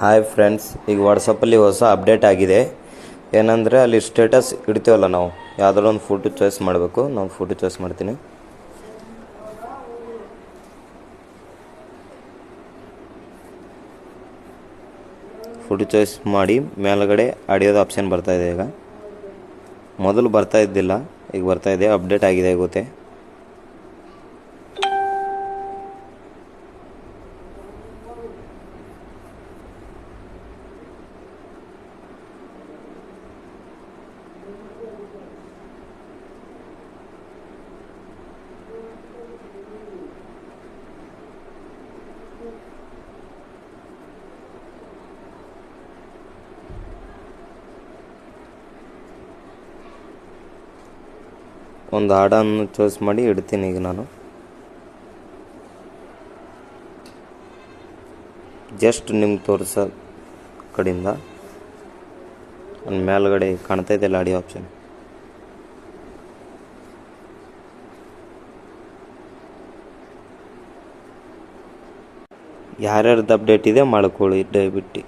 Hi friends, ಈಗ ವಾಟ್ಸಪ್ಪಲ್ಲಿ ಹೊಸ ಅಪ್ಡೇಟ್ ಆಗಿದೆ. ಏನಂದರೆ ಅಲ್ಲಿ ಸ್ಟೇಟಸ್ ಇಡ್ತೀವಲ್ಲ, ನಾವು ಯಾವುದಾದ್ರು ಒಂದು ಫೋಟೋ ಚಾಯ್ಸ್ ಮಾಡಬೇಕು. ನಾವು ಫೋಟೋ ಚಾಯ್ಸ್ ಮಾಡ್ತೀನಿ. ಫೋಟೋ ಚಾಯ್ಸ್ ಮಾಡಿ ಮೇಲ್ಗಡೆ ಆಡಿಯೋದ ಆಪ್ಷನ್ ಬರ್ತಾ ಇದೆ. ಈಗ ಮೊದಲು ಬರ್ತಾ ಇದ್ದಿಲ್ಲ, ಈಗ ಬರ್ತಾ ಇದೆ. ಅಪ್ಡೇಟ್ ಆಗಿದೆ ಗೊತ್ತೇ. ಒಂದು ಹಾಡನ್ನು ಚಾಯ್ಸ್ ಮಾಡಿ ಇಡ್ತೀನಿ. ಈಗ ನಾನು ಜಸ್ಟ್ ನಿಮ್ಗೆ ತೋರಿಸೋ ಕಡೆಯಿಂದ ಒಂದು ಮೇಲ್ಗಡೆ ಕಾಣ್ತಾ ಇದೆಯಲ್ಲ ಆಡಿಯೋ ಆಪ್ಷನ್, ಯಾರ್ಯಾರ್ದು ಅಪ್ಡೇಟ್ ಇದೆ ಮಾಡ್ಕೊಳ್ಳಿ ದಯವಿಟ್ಟು.